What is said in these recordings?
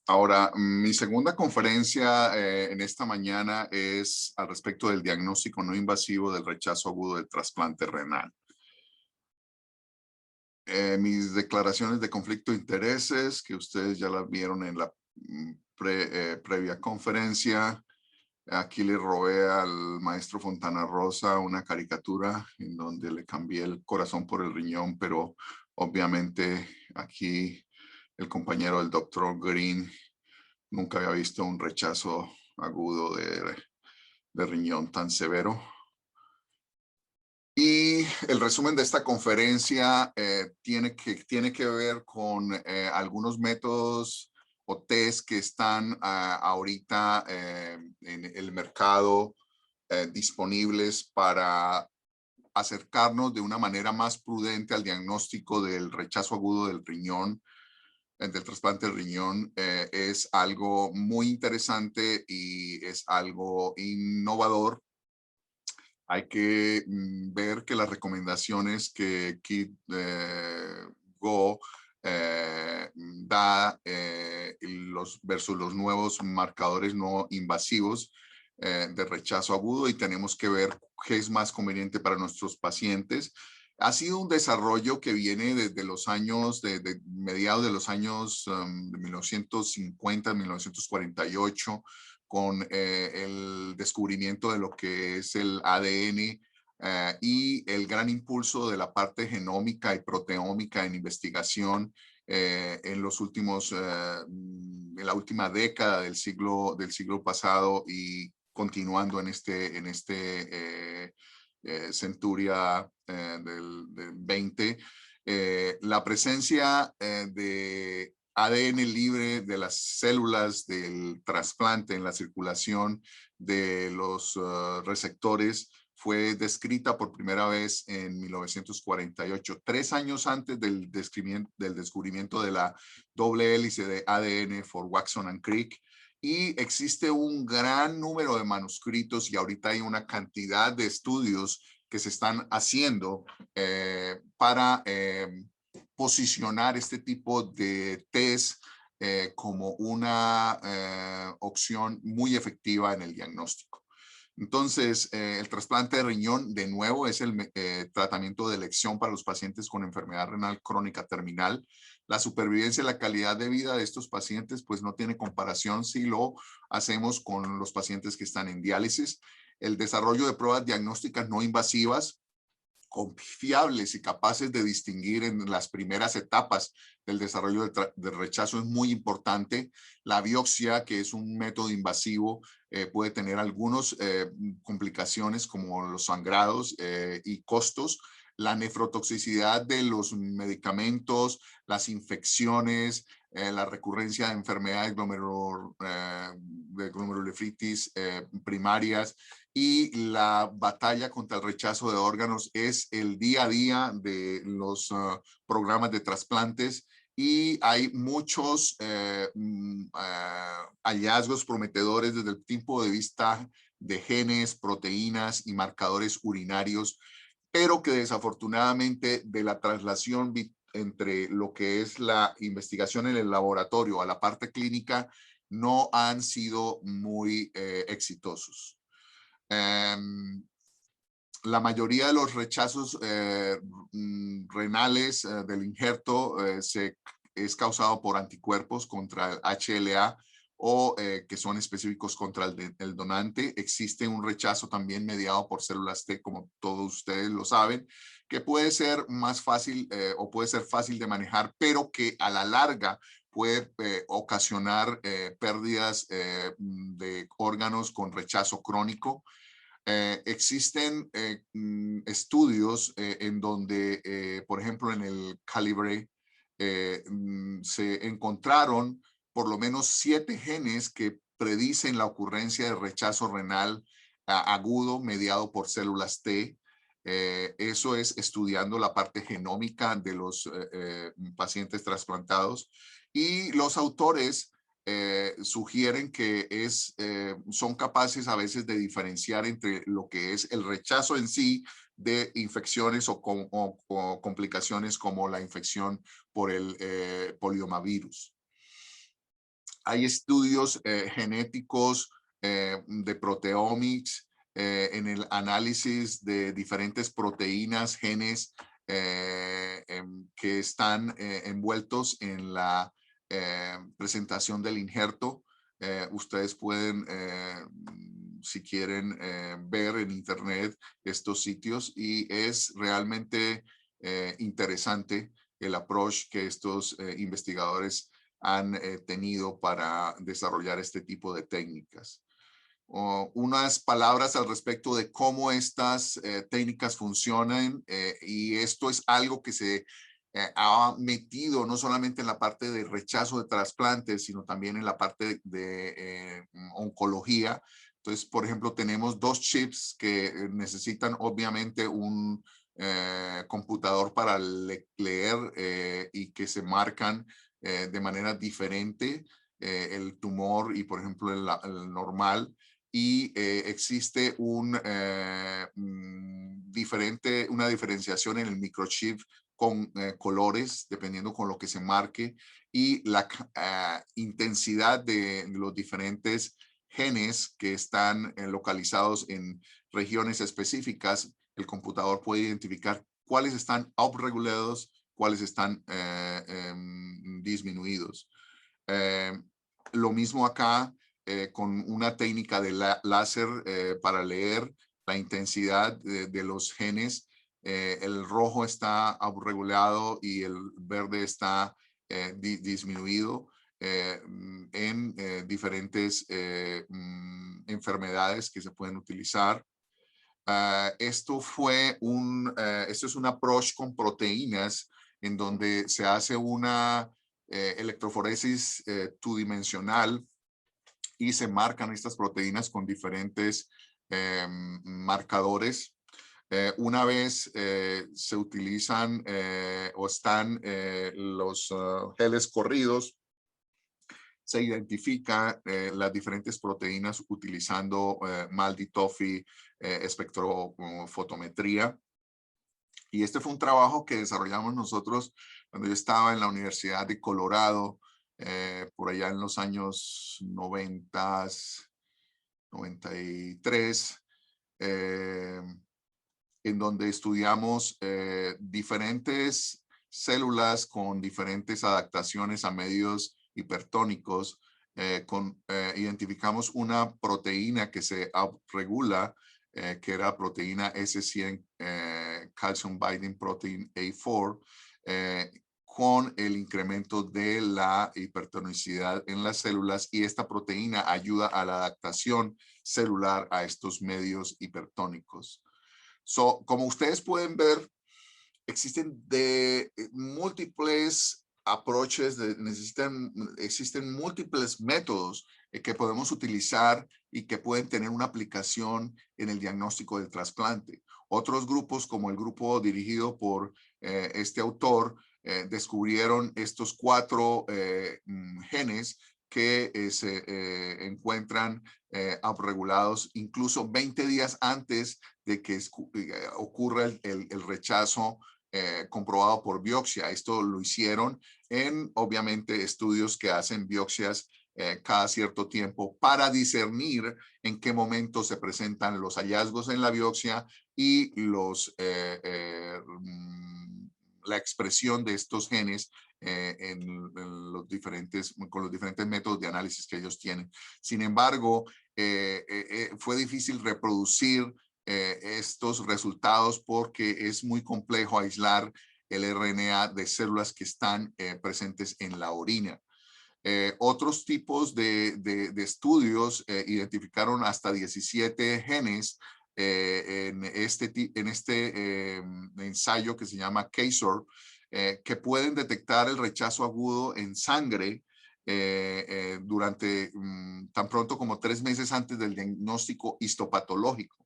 Ahora, mi segunda conferencia en esta mañana es al respecto del diagnóstico no invasivo del rechazo agudo del trasplante renal. Mis declaraciones de conflicto de intereses, que ustedes ya las vieron en la previa conferencia. Aquí le robé al maestro Fontana Rosa una caricatura en donde le cambié el corazón por el riñón, pero obviamente aquí el compañero del doctor Green nunca había visto un rechazo agudo de riñón tan severo. Y el resumen de esta conferencia tiene que ver con algunos métodos o test que están ahorita en el mercado disponibles para acercarnos de una manera más prudente al diagnóstico del rechazo agudo del riñón, del trasplante del riñón. Es algo muy interesante y es algo innovador. Hay que ver que las recomendaciones que Kit Go da versus los nuevos marcadores no invasivos de rechazo agudo, y tenemos que ver qué es más conveniente para nuestros pacientes. Ha sido un desarrollo que viene desde los años, de mediados de los años de 1950, 1948, con el descubrimiento de lo que es el ADN y el gran impulso de la parte genómica y proteómica en investigación en los últimos, en la última década del siglo pasado, y continuando en centuria del 20. La presencia de ADN libre de las células del trasplante en la circulación de los receptores fue descrita por primera vez en 1948, 3 años antes del descubrimiento de la doble hélice de ADN por Watson and Crick. Y existe un gran número de manuscritos y ahorita hay una cantidad de estudios que se están haciendo para posicionar este tipo de test como una opción muy efectiva en el diagnóstico. Entonces, el trasplante de riñón, de nuevo, es el tratamiento de elección para los pacientes con enfermedad renal crónica terminal. La supervivencia y la calidad de vida de estos pacientes pues no tiene comparación si lo hacemos con los pacientes que están en diálisis. El desarrollo de pruebas diagnósticas no invasivas, confiables y capaces de distinguir en las primeras etapas del desarrollo del rechazo, es muy importante. La biopsia, que es un método invasivo, puede tener algunas complicaciones como los sangrados y costos. La nefrotoxicidad de los medicamentos, las infecciones, la recurrencia de enfermedades de glomerulonefritis primarias, y la batalla contra el rechazo de órganos es el día a día de los programas de trasplantes. Y hay muchos hallazgos prometedores desde el punto de vista de genes, proteínas y marcadores urinarios, pero que desafortunadamente de la traslación entre lo que es la investigación en el laboratorio a la parte clínica no han sido muy exitosos. La mayoría de los rechazos renales del injerto es causado por anticuerpos contra el HLA o que son específicos contra el donante. Existe un rechazo también mediado por células T, como todos ustedes lo saben, que puede ser más fácil o puede ser fácil de manejar, pero que a la larga puede ocasionar pérdidas de órganos con rechazo crónico. Existen estudios en donde, por ejemplo, en el Calibre se encontraron por lo menos 7 genes que predicen la ocurrencia de rechazo renal agudo mediado por células T. Eso es estudiando la parte genómica de los pacientes trasplantados. Y los autores sugieren que son capaces a veces de diferenciar entre lo que es el rechazo en sí de infecciones o complicaciones como la infección por el poliomavirus. Hay estudios genéticos de proteomics en el análisis de diferentes proteínas, genes que están envueltos en la presentación del injerto. Ustedes pueden, si quieren, ver en internet estos sitios y es realmente interesante el approach que estos investigadores han tenido para desarrollar este tipo de técnicas. Unas palabras al respecto de cómo estas técnicas funcionan y esto es algo que se ha metido no solamente en la parte de rechazo de trasplantes, sino también en la parte de oncología. Entonces, por ejemplo, tenemos dos chips que necesitan obviamente un computador para leer y que se marcan de manera diferente el tumor y, por ejemplo, el normal. Y existe una diferenciación en el microchip con colores, dependiendo con lo que se marque, y la intensidad de los diferentes genes que están localizados en regiones específicas. El computador puede identificar cuáles están upregulados, cuáles están disminuidos. Lo mismo acá con una técnica de láser para leer la intensidad de los genes. El rojo está upregulado y el verde está disminuido en diferentes enfermedades que se pueden utilizar. Esto es un approach con proteínas en donde se hace una electroforesis two-dimensional y se marcan estas proteínas con diferentes marcadores. Una vez se utilizan o están los geles corridos, se identifica las diferentes proteínas utilizando MALDI-TOFI espectrofotometría. Y este fue un trabajo que desarrollamos nosotros cuando yo estaba en la Universidad de Colorado, por allá en los años 90, 93, en donde estudiamos diferentes células con diferentes adaptaciones a medios hipertónicos. Identificamos una proteína que se regula, que era proteína S100, Calcium Binding Protein A4, con el incremento de la hipertonicidad en las células, y esta proteína ayuda a la adaptación celular a estos medios hipertónicos. Como ustedes pueden ver, existen múltiples approaches, existen múltiples métodos que podemos utilizar y que pueden tener una aplicación en el diagnóstico del trasplante. Otros grupos, como el grupo dirigido por este autor, descubrieron estos 4 genes que se encuentran upregulados incluso 20 días antes de que ocurra el rechazo comprobado por biopsia. Esto lo hicieron en, obviamente, estudios que hacen biopsias cada cierto tiempo para discernir en qué momento se presentan los hallazgos en la biopsia y la expresión de estos genes con los diferentes métodos de análisis que ellos tienen. Sin embargo, fue difícil reproducir estos resultados porque es muy complejo aislar el RNA de células que están presentes en la orina. Otros tipos de estudios identificaron hasta 17 genes en este ensayo que se llama KSOR, que pueden detectar el rechazo agudo en sangre durante tan pronto como 3 meses antes del diagnóstico histopatológico.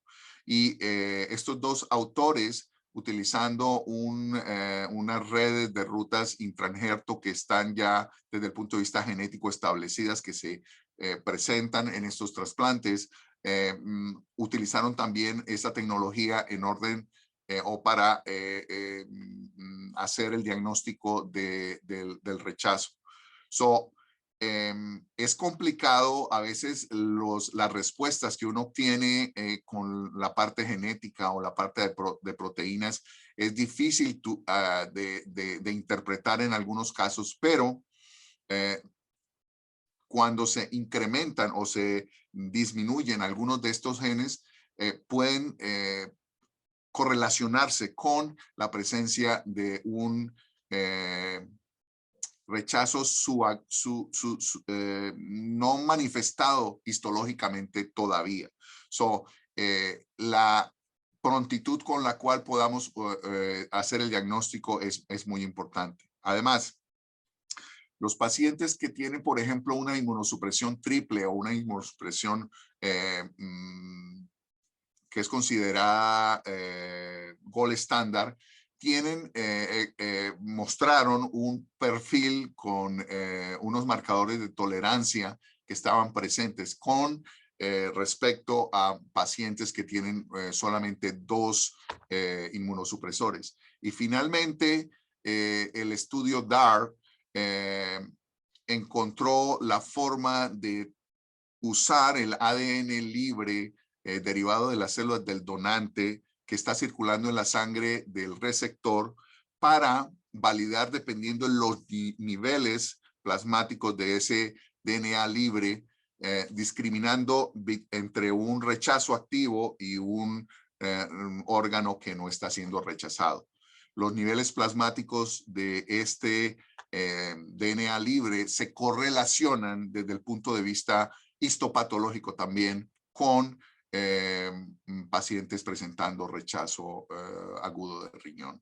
Y estos dos autores, utilizando unas redes de rutas intrainjerto que están ya desde el punto de vista genético establecidas, que se presentan en estos trasplantes, utilizaron también esa tecnología en orden o para hacer el diagnóstico del rechazo. es complicado a veces las respuestas que uno obtiene con la parte genética o la parte de proteínas. Es difícil de interpretar en algunos casos, pero cuando se incrementan o se disminuyen algunos de estos genes, pueden correlacionarse con la presencia de un rechazo no manifestado histológicamente todavía. La prontitud con la cual podamos hacer el diagnóstico es muy importante. Además, los pacientes que tienen, por ejemplo, una inmunosupresión triple o una inmunosupresión que es considerada gold estándar, mostraron un perfil con unos marcadores de tolerancia que estaban presentes con respecto a pacientes que tienen solamente 2 inmunosupresores. Y finalmente, el estudio DAR encontró la forma de usar el ADN libre derivado de las células del donante que está circulando en la sangre del receptor para validar dependiendo de los niveles plasmáticos de ese DNA libre, discriminando entre un rechazo activo y un órgano que no está siendo rechazado. Los niveles plasmáticos de este DNA libre se correlacionan desde el punto de vista histopatológico también con pacientes presentando rechazo agudo de riñón.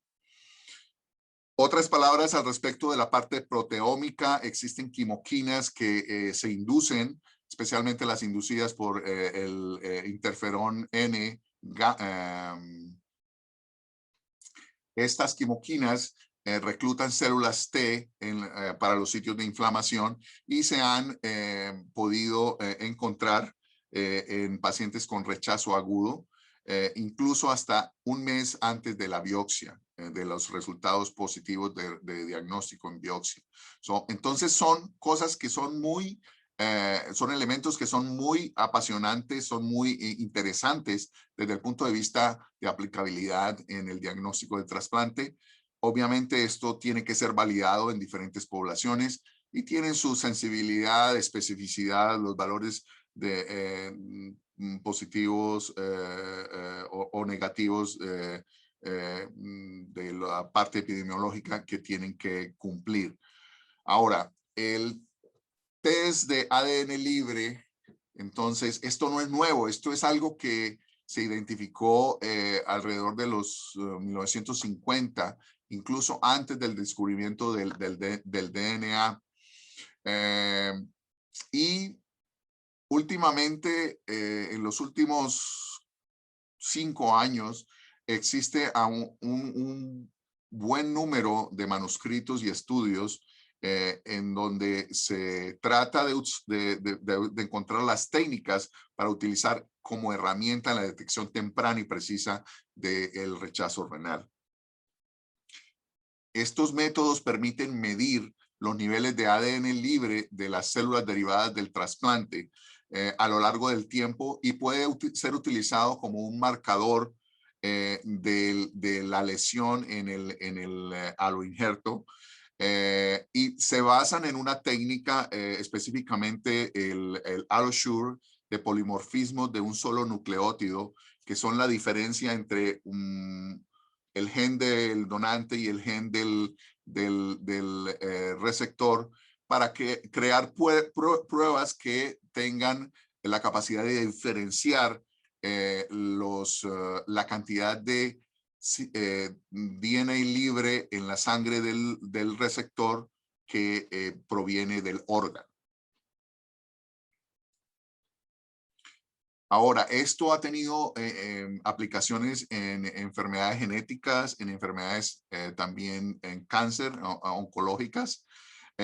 Otras palabras al respecto de la parte proteómica: existen quimoquinas que se inducen, especialmente las inducidas por el interferón N. Estas quimoquinas reclutan células T para los sitios de inflamación y se han podido encontrar en pacientes con rechazo agudo, incluso hasta un mes antes de la biopsia, de los resultados positivos de diagnóstico en biopsia. Entonces son cosas que son muy, son elementos que son muy apasionantes, son muy interesantes desde el punto de vista de aplicabilidad en el diagnóstico de trasplante. Obviamente esto tiene que ser validado en diferentes poblaciones y tienen su sensibilidad, especificidad, los valores de positivos o negativos de la parte epidemiológica que tienen que cumplir. Ahora, el test de ADN libre, entonces, esto no es nuevo, esto es algo que se identificó alrededor de los 1950, incluso antes del descubrimiento del DNA. Y últimamente, en los últimos 5 años, existe un buen número de manuscritos y estudios en donde se trata de encontrar las técnicas para utilizar como herramienta la detección temprana y precisa del rechazo renal. Estos métodos permiten medir los niveles de ADN libre de las células derivadas del trasplante a lo largo del tiempo y puede ser utilizado como un marcador de la lesión en el aloinjerto. Y se basan en una técnica, específicamente el AlloSure, de polimorfismo de un solo nucleótido, que son la diferencia entre el gen del donante y el gen del receptor, para crear pruebas que tengan la capacidad de diferenciar la cantidad de DNA libre en la sangre del receptor que proviene del órgano. Ahora, esto ha tenido aplicaciones en enfermedades genéticas, en enfermedades también en cáncer, oncológicas.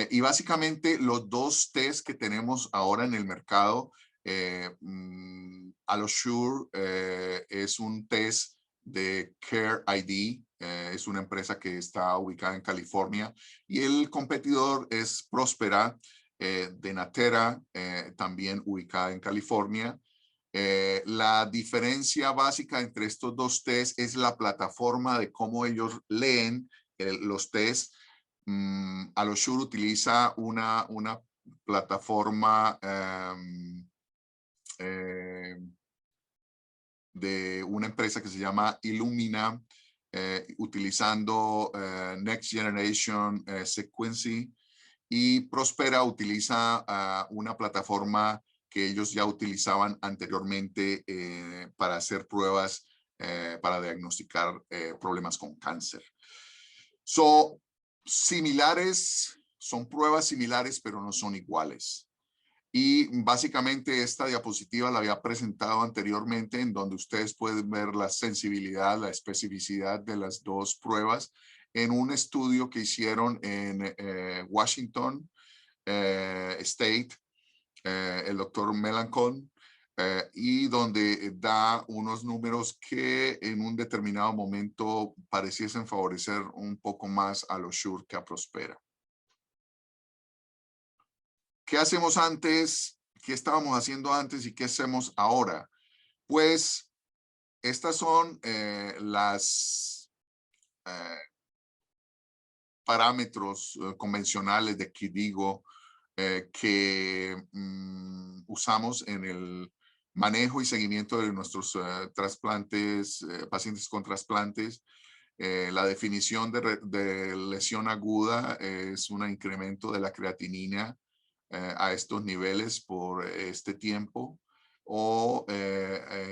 Y básicamente los 2 test que tenemos ahora en el mercado, AlloSure es un test de Care ID, es una empresa que está ubicada en California, y el competidor es Prospera, de Natera, también ubicada en California. La diferencia básica entre estos dos test es la plataforma de cómo ellos leen los test. AlloSure utiliza una plataforma de una empresa que se llama Illumina, utilizando Next Generation Sequencing, y Prospera utiliza una plataforma que ellos ya utilizaban anteriormente para hacer pruebas para diagnosticar problemas con cáncer. Son pruebas similares, pero no son iguales. Y básicamente esta diapositiva la había presentado anteriormente, en donde ustedes pueden ver la sensibilidad, la especificidad de las dos pruebas en un estudio que hicieron en Washington State, el doctor Melancon, y donde da unos números que en un determinado momento pareciesen favorecer un poco más a AlloSure que a Prospera. ¿Qué hacemos antes? ¿Qué estábamos haciendo antes y qué hacemos ahora? Pues estas son las parámetros convencionales de KDIGO que usamos en el manejo y seguimiento de nuestros trasplantes, pacientes con trasplantes. La definición de lesión aguda es un incremento de la creatinina a estos niveles por este tiempo, o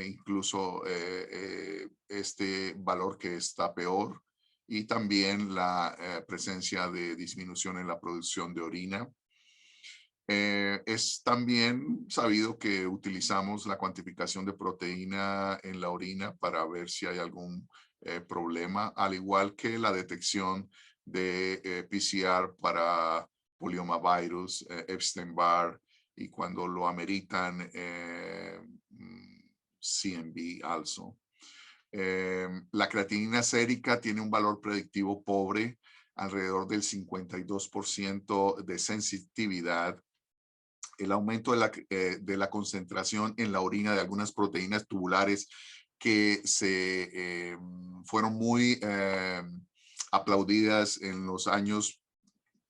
incluso este valor que está peor, y también la presencia de disminución en la producción de orina. Es también sabido que utilizamos la cuantificación de proteína en la orina para ver si hay algún problema, al igual que la detección de PCR para poliomavirus, Epstein-Barr, y cuando lo ameritan, CMV also. La creatinina sérica tiene un valor predictivo pobre, alrededor del 52% de sensitividad. El aumento de la concentración en la orina de algunas proteínas tubulares que fueron muy aplaudidas en los años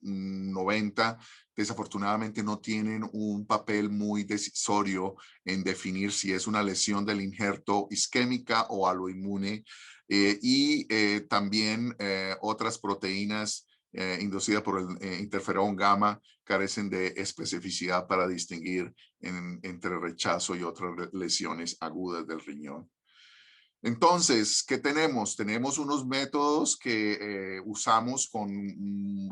90, desafortunadamente no tienen un papel muy decisorio en definir si es una lesión del injerto isquémica o aloinmune, y también otras proteínas inducidas por el interferón gamma carecen de especificidad para distinguir entre rechazo y otras lesiones agudas del riñón. Entonces, ¿qué tenemos? Tenemos unos métodos que usamos con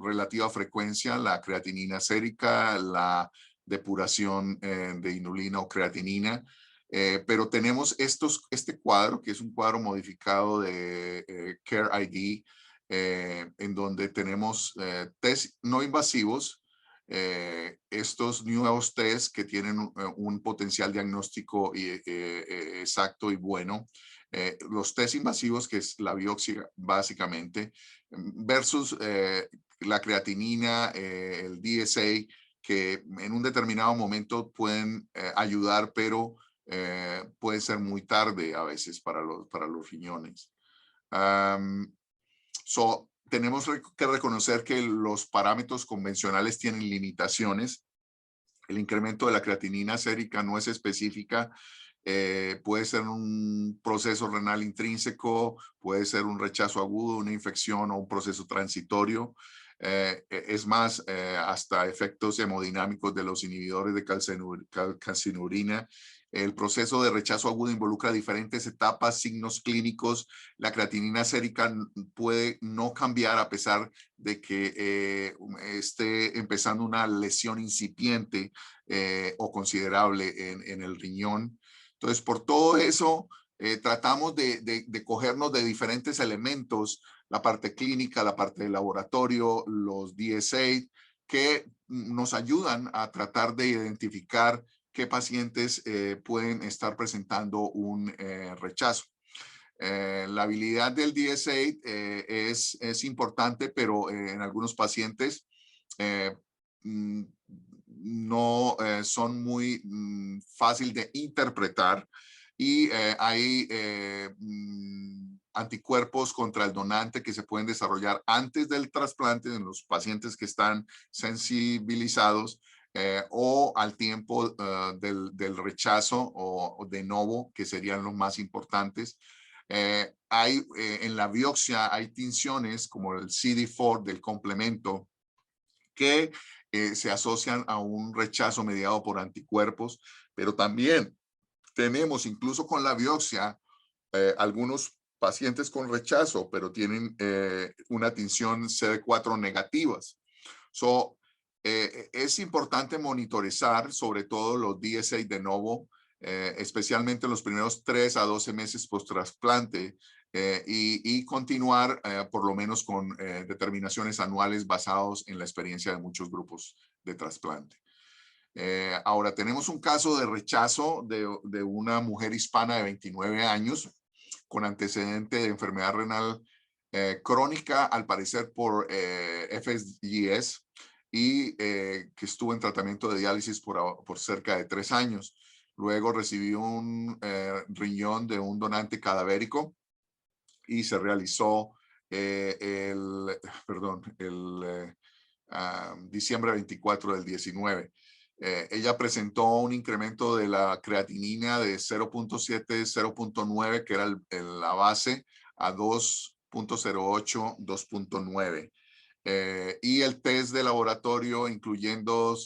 relativa frecuencia: la creatinina sérica, la depuración de inulina o creatinina, pero tenemos este cuadro, que es un cuadro modificado de CARE-ID, en donde tenemos test no invasivos, estos nuevos test que tienen un potencial diagnóstico exacto y bueno. Los test invasivos, que es la biopsia básicamente, versus la creatinina, el DSA, que en un determinado momento pueden ayudar, pero puede ser muy tarde a veces para los riñones. Tenemos que reconocer que los parámetros convencionales tienen limitaciones. El incremento de la creatinina sérica no es específica. Puede ser un proceso renal intrínseco, puede ser un rechazo agudo, una infección o un proceso transitorio. Es más, hasta efectos hemodinámicos de los inhibidores de calcinurina. El proceso de rechazo agudo involucra diferentes etapas, signos clínicos. La creatinina sérica puede no cambiar a pesar de que esté empezando una lesión incipiente o considerable en el riñón. Entonces, por todo eso, tratamos de cogernos de diferentes elementos: la parte clínica, la parte de laboratorio, los DSA, que nos ayudan a tratar de identificar qué pacientes pueden estar presentando un rechazo. La habilidad del DSA es importante, pero en algunos pacientes no son muy fácil de interpretar y hay anticuerpos contra el donante que se pueden desarrollar antes del trasplante en los pacientes que están sensibilizados o al tiempo del rechazo o de novo, que serían los más importantes. En la biopsia hay tinciones como el CD4 del complemento que se asocian a un rechazo mediado por anticuerpos, pero también tenemos incluso con la biopsia algunos pacientes con rechazo, pero tienen una tinción CD4 negativas. Es importante monitorizar sobre todo los DSA de novo, especialmente los primeros 3 a 12 meses post-trasplante y continuar por lo menos con determinaciones anuales basados en la experiencia de muchos grupos de trasplante. Ahora tenemos un caso de rechazo de una mujer hispana de 29 años con antecedente de enfermedad renal crónica, al parecer por FSGS, y que estuvo en tratamiento de diálisis por cerca de 3 años. Luego recibió un riñón de un donante cadavérico y se realizó diciembre 24 del 19. Ella presentó un incremento de la creatinina de 0.7, 0.9, que era la base, a 2.08, 2.9. Y el test de laboratorio, incluyendo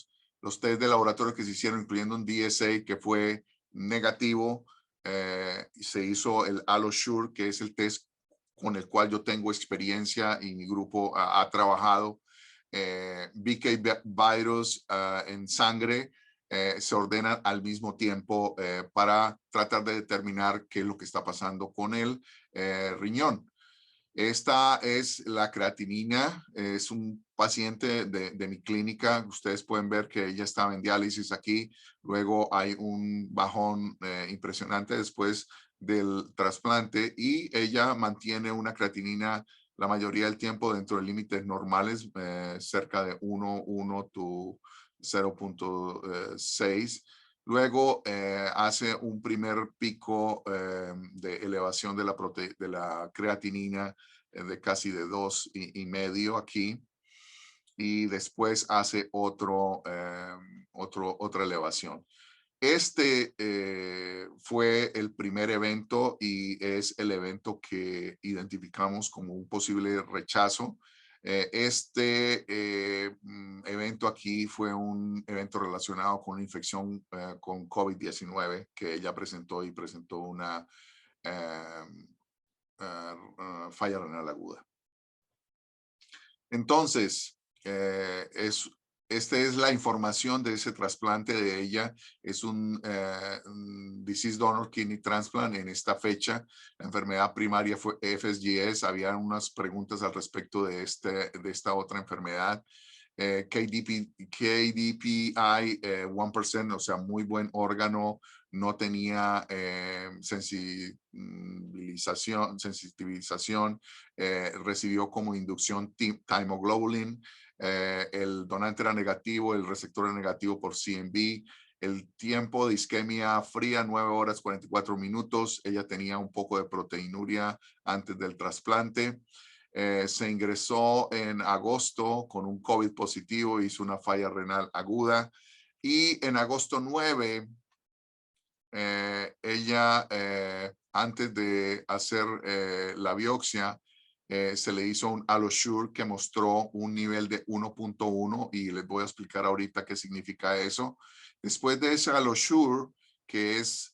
los test de laboratorio que se hicieron, incluyendo un DSA que fue negativo, se hizo el AlloSure, que es el test con el cual yo tengo experiencia y mi grupo ha trabajado. BK virus en sangre se ordenan al mismo tiempo para tratar de determinar qué es lo que está pasando con el riñón. Esta es la creatinina, es un paciente de mi clínica. Ustedes pueden ver que ella estaba en diálisis aquí. Luego hay un bajón impresionante después del trasplante y ella mantiene una creatinina la mayoría del tiempo dentro de límites normales, cerca de 1 to 0.6. Luego hace un primer pico de elevación de la creatinina de casi de 2,5 aquí. Y después hace otra elevación. Este fue el primer evento y es el evento que identificamos como un posible rechazo. Este evento aquí fue un evento relacionado con una infección con COVID-19 que ella presentó y presentó una falla renal aguda. Entonces, esta es la información de ese trasplante de ella. Es un Deceased Donor Kidney Transplant en esta fecha. La enfermedad primaria fue FSGS. Había unas preguntas al respecto de esta otra enfermedad. KDPI 1%, o sea, muy buen órgano. No tenía sensitivización. Recibió como inducción thymoglobulin. El donante era negativo, el receptor era negativo por CMV. El tiempo de isquemia fría, 9 horas 44 minutos. Ella tenía un poco de proteinuria antes del trasplante. Se ingresó en agosto con un COVID positivo, hizo una falla renal aguda. Y en agosto 9, ella, antes de hacer la biopsia, se le hizo un AlloSure que mostró un nivel de 1.1 y les voy a explicar ahorita qué significa eso. Después de ese AlloSure, que es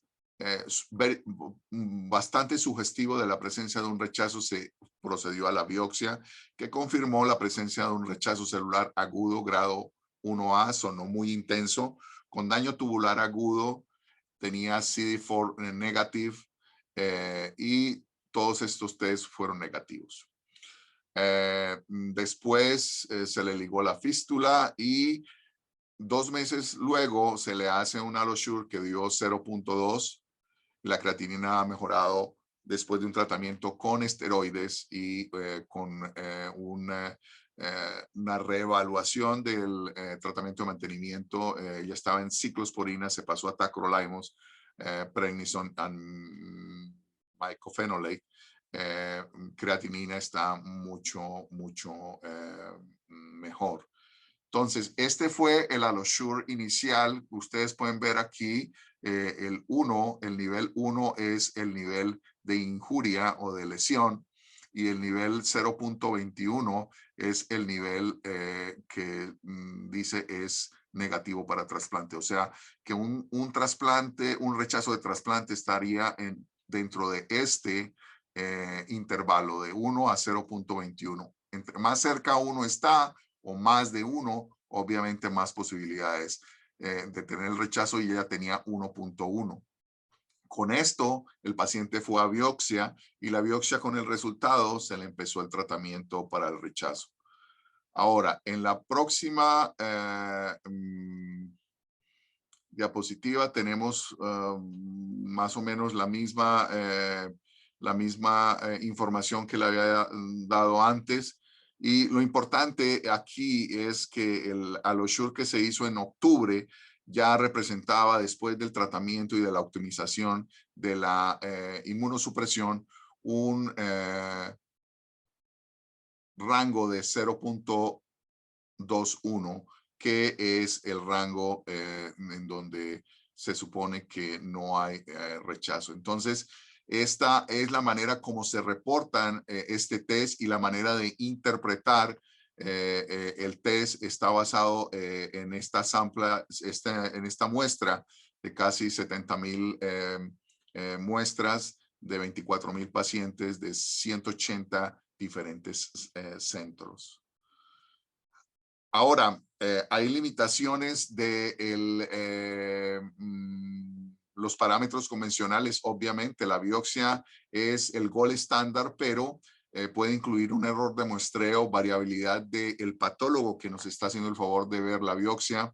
bastante sugestivo de la presencia de un rechazo, se procedió a la biopsia que confirmó la presencia de un rechazo celular agudo grado 1A, sonó muy intenso, con daño tubular agudo, tenía CD4 negative y todos estos test fueron negativos. Después se le ligó la fístula y 2 meses luego se le hace un AlloSure que dio 0.2. La creatinina ha mejorado después de un tratamiento con esteroides y con un una reevaluación del tratamiento de mantenimiento. Ya estaba en ciclosporina, se pasó a tacrolimus, prednisone and mycophenolate. Creatinina está mucho mejor. Entonces, este fue el AlloSure inicial. Ustedes pueden ver aquí el nivel 1 es el nivel de injuria o de lesión, y el nivel 0.21 es el nivel que dice es negativo para trasplante. O sea, que un trasplante, un rechazo de trasplante estaría dentro de este intervalo de 1 a 0.21. Entre más cerca uno está, o más de 1, obviamente más posibilidades de tener el rechazo, y ella tenía 1.1. Con esto, el paciente fue a biopsia, y la biopsia con el resultado se le empezó el tratamiento para el rechazo. Ahora, en la próxima diapositiva tenemos más o menos la misma información que le había dado antes. Y lo importante aquí es que el AlloSure que se hizo en octubre ya representaba, después del tratamiento y de la optimización de la inmunosupresión, un rango de 0.21, que es el rango en donde se supone que no hay rechazo. Entonces, esta es la manera como se reportan este test, y la manera de interpretar el test está basado en esta en esta muestra de casi 70,000 muestras de 24,000 pacientes de 180 diferentes centros. Ahora, hay limitaciones de los parámetros convencionales. Obviamente, la biopsia es el gold estándar, pero puede incluir un error de muestreo, variabilidad del patólogo que nos está haciendo el favor de ver la biopsia,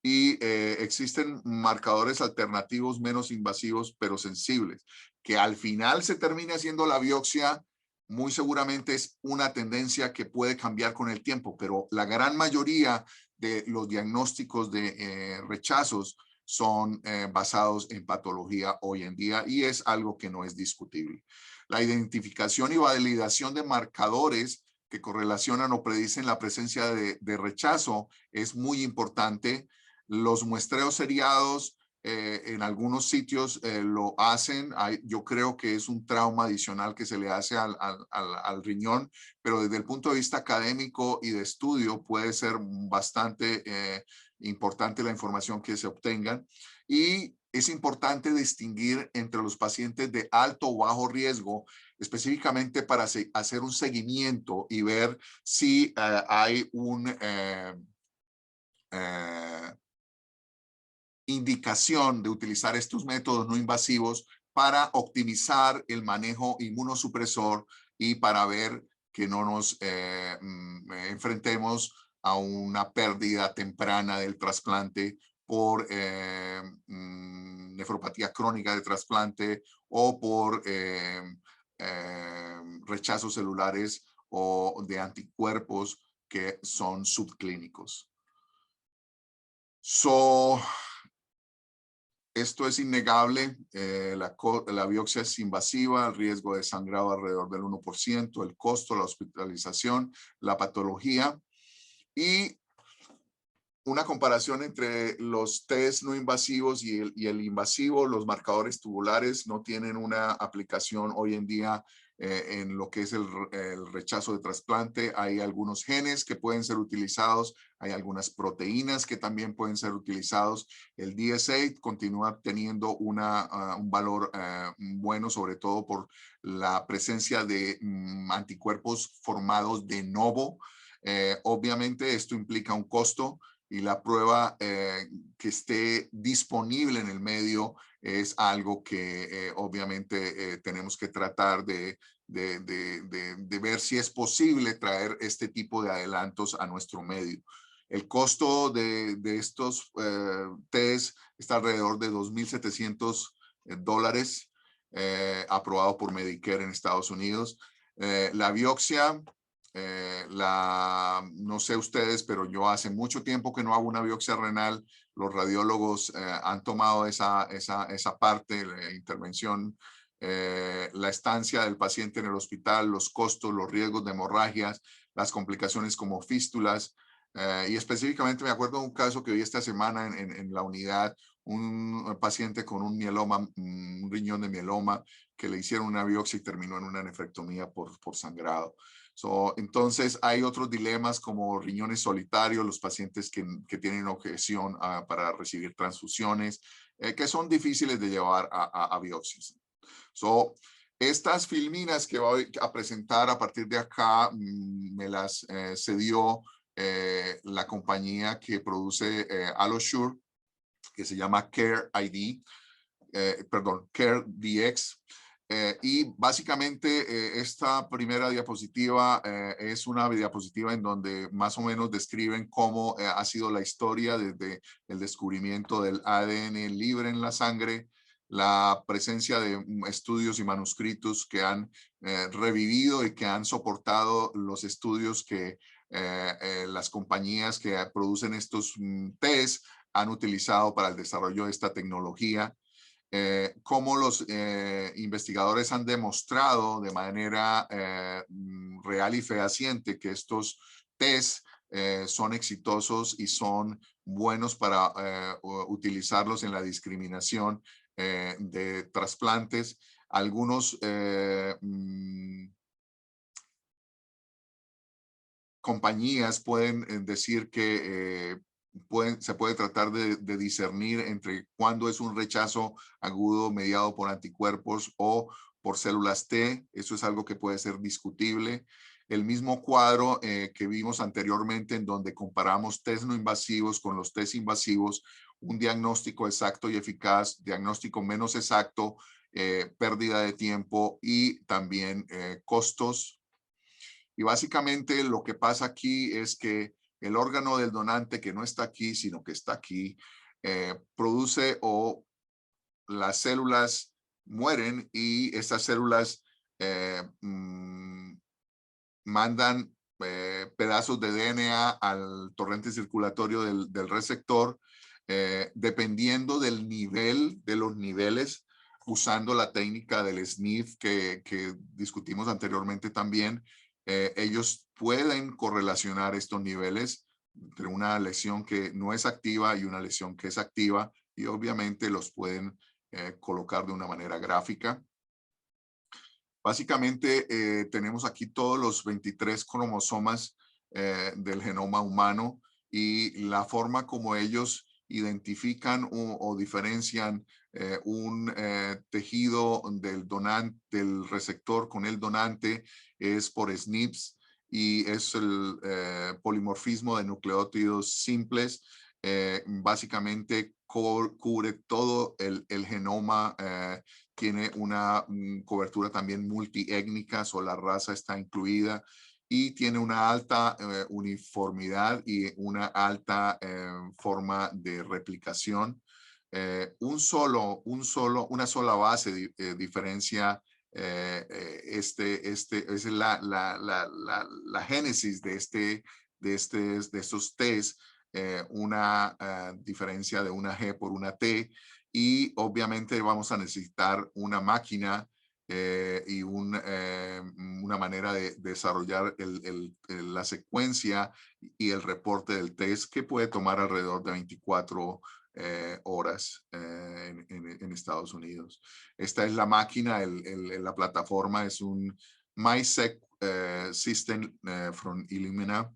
y existen marcadores alternativos menos invasivos pero sensibles. Que al final se termine haciendo la biopsia, muy seguramente es una tendencia que puede cambiar con el tiempo, pero la gran mayoría de los diagnósticos de rechazos son basados en patología hoy en día, y es algo que no es discutible. La identificación y validación de marcadores que correlacionan o predicen la presencia de rechazo es muy importante. Los muestreos seriados en algunos sitios lo hacen. Yo creo que es un trauma adicional que se le hace al riñón, pero desde el punto de vista académico y de estudio puede ser bastante importante la información que se obtengan. Y es importante distinguir entre los pacientes de alto o bajo riesgo, específicamente para hacer un seguimiento y ver si hay un indicación de utilizar estos métodos no invasivos para optimizar el manejo inmunosupresor, y para ver que no nos enfrentemos a una pérdida temprana del trasplante por nefropatía crónica de trasplante, o por rechazos celulares o de anticuerpos que son subclínicos. Esto es innegable. La biopsia es invasiva, el riesgo de sangrado alrededor del 1%, el costo, la hospitalización, la patología, y una comparación entre los test no invasivos y el invasivo. Los marcadores tubulares no tienen una aplicación hoy en día en lo que es el rechazo de trasplante. Hay algunos genes que pueden ser utilizados, hay algunas proteínas que también pueden ser utilizados. El DSA continúa teniendo un valor bueno, sobre todo por la presencia de anticuerpos formados de novo. Obviamente esto implica un costo, y la prueba que esté disponible en el medio es algo que obviamente tenemos que tratar de ver si es posible traer este tipo de adelantos a nuestro medio. El costo de estos test está alrededor de $2,700, aprobado por Medicare en Estados Unidos. La biopsia no sé ustedes, pero yo hace mucho tiempo que no hago una biopsia renal. Los radiólogos han tomado esa parte, la intervención, la estancia del paciente en el hospital, los costos, los riesgos de hemorragias, las complicaciones como fístulas. Y específicamente me acuerdo de un caso que vi esta semana en la unidad, un paciente con un mieloma, un riñón de mieloma, que le hicieron una biopsia y terminó en una nefrectomía por sangrado. Entonces hay otros dilemas como riñones solitarios, los pacientes que tienen objeción para recibir transfusiones, que son difíciles de llevar a biopsias. Estas filminas que voy a presentar a partir de acá me las cedió la compañía que produce AlloSure, que se llama CareDx. Y básicamente esta primera diapositiva es una diapositiva en donde más o menos describen cómo ha sido la historia desde el descubrimiento del ADN libre en la sangre, la presencia de estudios y manuscritos que han revivido y que han soportado los estudios que las compañías que producen estos test han utilizado para el desarrollo de esta tecnología. Cómo los investigadores han demostrado de manera real y fehaciente que estos test son exitosos y son buenos para utilizarlos en la discriminación de trasplantes. Algunos compañías pueden decir que se puede tratar de discernir entre cuándo es un rechazo agudo mediado por anticuerpos o por células T. Eso es algo que puede ser discutible. El mismo cuadro que vimos anteriormente en donde comparamos test no invasivos con los test invasivos, un diagnóstico exacto y eficaz, diagnóstico menos exacto, pérdida de tiempo y también costos. Y básicamente lo que pasa aquí es que el órgano del donante, que no está aquí, sino que está aquí, produce o las células mueren y estas células mandan pedazos de DNA al torrente circulatorio del receptor, dependiendo del nivel, de los niveles, usando la técnica del SNF que discutimos anteriormente también. Ellos pueden correlacionar estos niveles entre una lesión que no es activa y una lesión que es activa, y obviamente los pueden colocar de una manera gráfica. Básicamente tenemos aquí todos los 23 cromosomas del genoma humano y la forma como ellos identifican o diferencian un tejido del receptor con el donante es por SNPs y es el polimorfismo de nucleótidos simples. Básicamente cubre todo el genoma, tiene una cobertura también multiétnica, o la raza está incluida, y tiene una alta uniformidad y una alta forma de replicación. Una sola base diferencia es la génesis de estos test, una diferencia de una G por una T, y obviamente vamos a necesitar una máquina y una manera de desarrollar la secuencia y el reporte del test, que puede tomar alrededor de 24 horas en Estados Unidos. Esta es la máquina, la plataforma es un MySeq System from Illumina.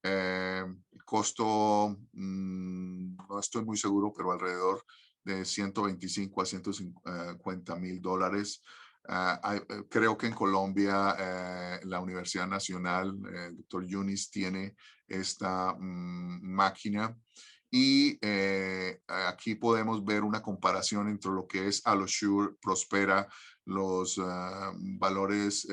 El costo, no estoy muy seguro, pero alrededor de 125 a 150 mil dólares. Creo que en Colombia la Universidad Nacional, el doctor Yunis, tiene esta máquina. Y aquí podemos ver una comparación entre lo que es AlloSure, Prospera, los valores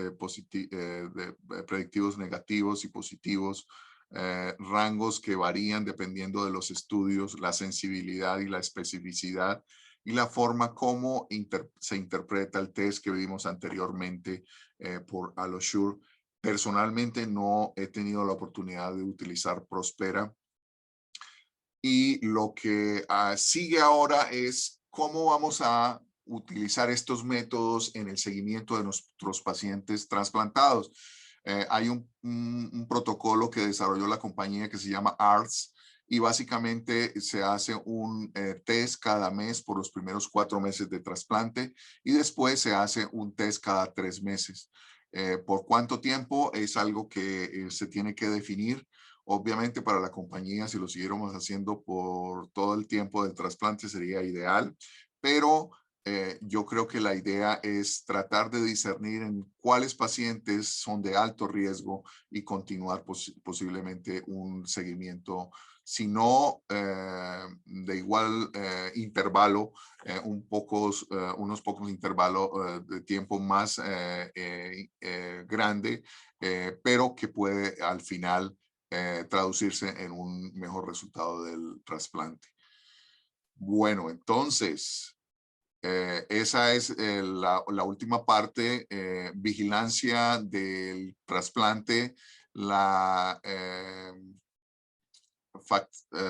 predictivos negativos y positivos, rangos que varían dependiendo de los estudios, la sensibilidad y la especificidad y la forma como se interpreta el test que vimos anteriormente por AlloSure. Personalmente no he tenido la oportunidad de utilizar Prospera. Y lo que sigue ahora es cómo vamos a utilizar estos métodos en el seguimiento de nuestros pacientes trasplantados. Hay un protocolo que desarrolló la compañía que se llama ARTS y básicamente se hace un test cada mes por los primeros 4 meses de trasplante y después se hace un test cada 3 meses. ¿Por cuánto tiempo? Es algo que se tiene que definir. Obviamente para la compañía, si lo siguiéramos haciendo por todo el tiempo del trasplante sería ideal, pero yo creo que la idea es tratar de discernir en cuáles pacientes son de alto riesgo y continuar posiblemente un seguimiento, si no de igual intervalo, unos pocos intervalos de tiempo más grande, pero que puede al final traducirse en un mejor resultado del trasplante. Bueno, entonces, esa es la última parte, vigilancia del trasplante, la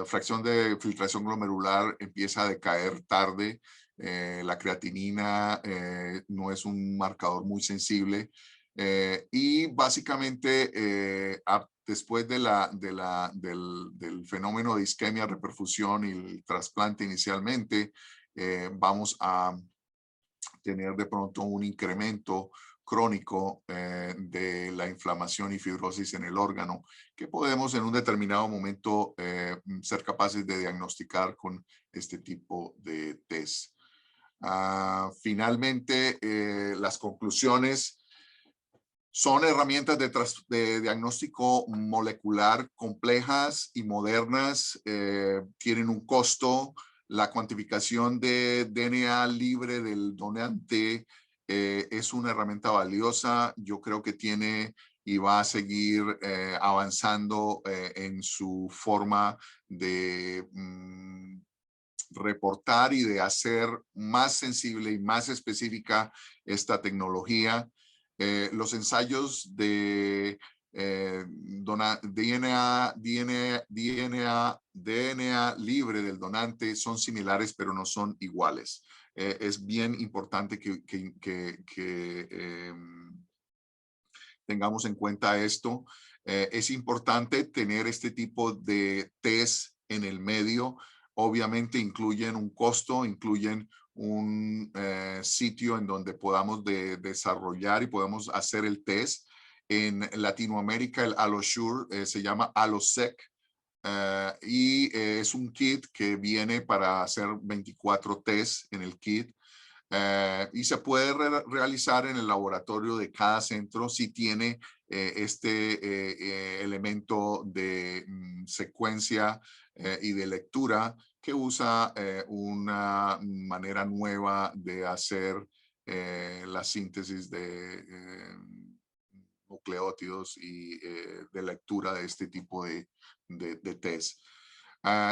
fracción de filtración glomerular empieza a decaer tarde, la creatinina no es un marcador muy sensible y básicamente después del fenómeno de isquemia, reperfusión y el trasplante inicialmente, vamos a tener de pronto un incremento crónico de la inflamación y fibrosis en el órgano que podemos en un determinado momento ser capaces de diagnosticar con este tipo de test. Finalmente, las conclusiones son herramientas de diagnóstico molecular complejas y modernas, tienen un costo. La cuantificación de DNA libre del donante es una herramienta valiosa. Yo creo que tiene y va a seguir avanzando en su forma de reportar y de hacer más sensible y más específica esta tecnología. Los ensayos de DNA libre del donante son similares, pero no son iguales. Es bien importante que tengamos en cuenta esto. Es importante tener este tipo de test en el medio. Obviamente incluyen un costo, incluyen un sitio en donde podamos desarrollar y podemos hacer el test. En Latinoamérica el AlloSure se llama AlloSec y es un kit que viene para hacer 24 tests en el kit. Y se puede realizar en el laboratorio de cada centro si tiene elemento de secuencia y de lectura que usa una manera nueva de hacer la síntesis de nucleótidos y de lectura de este tipo de test.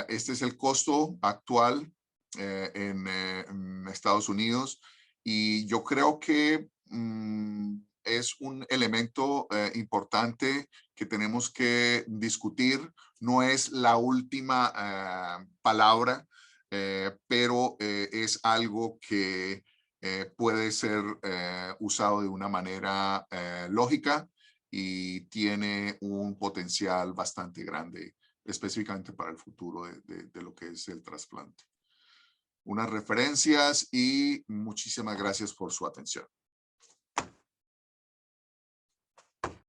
Este es el costo actual en Estados Unidos y yo creo que es un elemento importante que tenemos que discutir. No es la última palabra, pero es algo que puede ser usado de una manera lógica y tiene un potencial bastante grande, específicamente para el futuro de lo que es el trasplante. Unas referencias y muchísimas gracias por su atención.